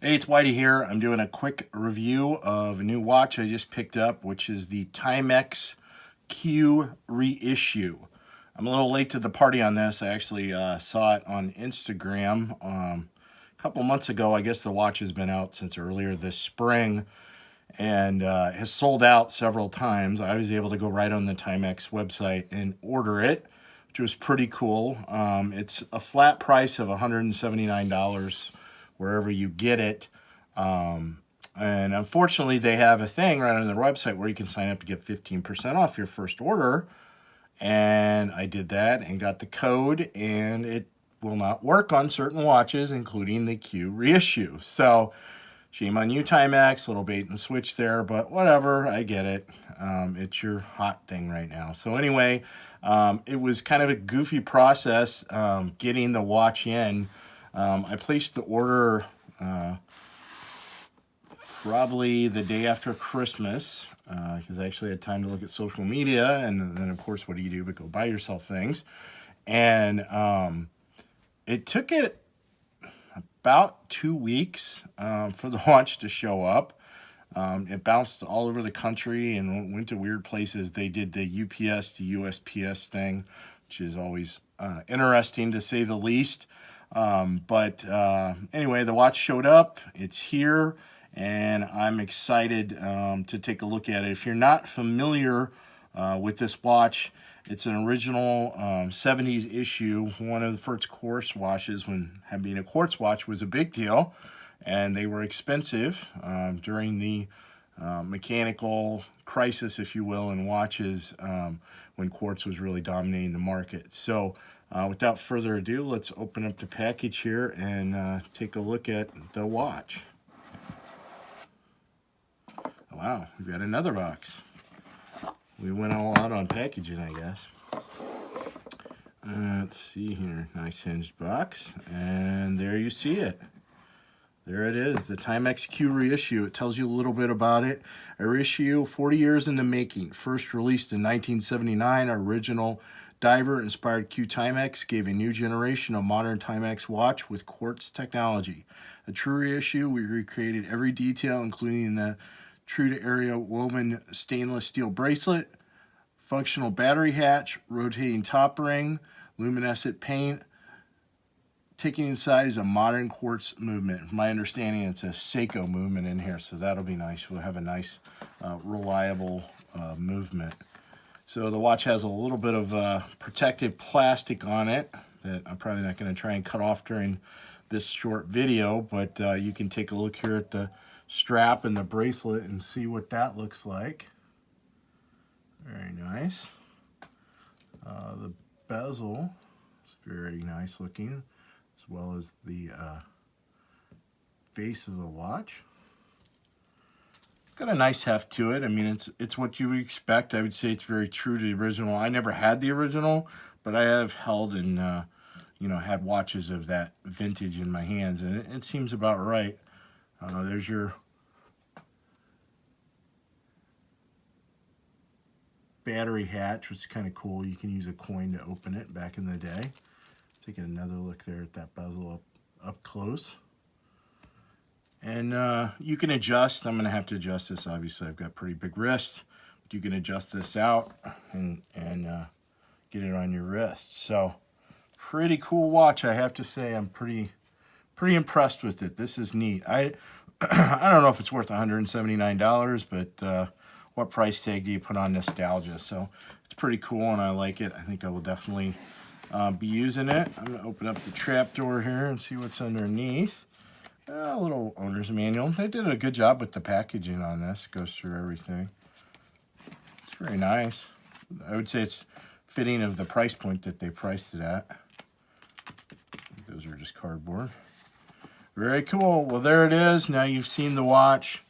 Hey, it's Whitey here. I'm doing a quick review of a new watch I just picked up, which is the Timex Q Reissue. I'm a little late to the party on this. I actually saw it on Instagram a couple months ago. I guess the watch has been out since earlier this spring and has sold out several times. I was able to go right on the Timex website and order it, which was pretty cool. It's a flat price of $179 wherever you get it. And unfortunately, they have a thing right on their website where you can sign up to get 15% off your first order. And I did that and got the code, and it will not work on certain watches, including the Q Reissue. So shame on you, Timex, little bait and switch there, but whatever, I get it. It's your hot thing right now. So anyway, it was kind of a goofy process getting the watch in. I placed the order probably the day after Christmas because I actually had time to look at social media, and then of course what do you do but go buy yourself things. And it took it about 2 weeks for the watch to show up. It bounced all over the country and went to weird places. They did the UPS to USPS thing, which is always interesting to say the least. But anyway, the watch showed up. It's here, and I'm excited to take a look at it. If you're not familiar with this watch, it's an original 70s issue. One of the first quartz watches, when being a quartz watch was a big deal, and they were expensive during the mechanical crisis, if you will, in watches when quartz was really dominating the market. So without further ado, let's open up the package here and take a look at the watch. Wow, we've got another box. We went all out on packaging, I guess. Let's see here. Nice hinged box. And there you see it. There it is, the Timex Q Reissue. It tells you a little bit about it. A reissue 40 years in the making. First released in 1979, our original diver-inspired Q Timex gave a new generation of modern Timex watch with quartz technology. A true reissue, we recreated every detail, including the true-to-area woven stainless steel bracelet, functional battery hatch, rotating top ring, luminescent paint. Taking inside is a modern quartz movement. From my understanding, it's a Seiko movement in here, so that'll be nice. We'll have a nice, reliable movement. So the watch has a little bit of protective plastic on it that I'm probably not going to try and cut off during this short video, but you can take a look here at the strap and the bracelet and see what that looks like. Very nice. The bezel is very nice looking, as well as the face of the watch. Got a nice heft to it. I mean, it's what you would expect. I would say it's very true to the original. I never had the original, but I have held and had watches of that vintage in my hands, and it seems about right. There's your battery hatch, which is kind of cool. You can use a coin to open it back in the day. Taking another look there at that bezel up close. And you can adjust. I'm going to have to adjust this. Obviously, I've got pretty big wrists. But you can adjust this out and get it on your wrist. So, pretty cool watch, I have to say. I'm pretty impressed with it. This is neat. I don't know if it's worth $179, but what price tag do you put on nostalgia? So, it's pretty cool, and I like it. I think I will definitely be using it. I'm going to open up the trap door here and see what's underneath. A little owner's manual. They did a good job with the packaging on this. It goes through everything. It's very nice. I would say it's fitting of the price point that they priced it at. Those are just cardboard. Very cool. Well, there it is. Now you've seen the watch.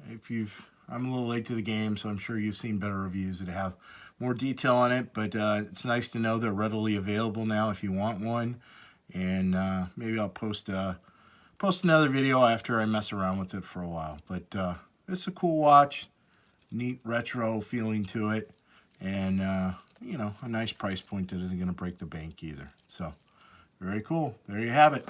I'm a little late to the game, so I'm sure you've seen better reviews that have more detail on it, but it's nice to know they're readily available now if you want one. And maybe I'll post another video after I mess around with it for a while. But it's a cool watch, neat retro feeling to it, and a nice price point that isn't going to break the bank either. So very cool. There you have it.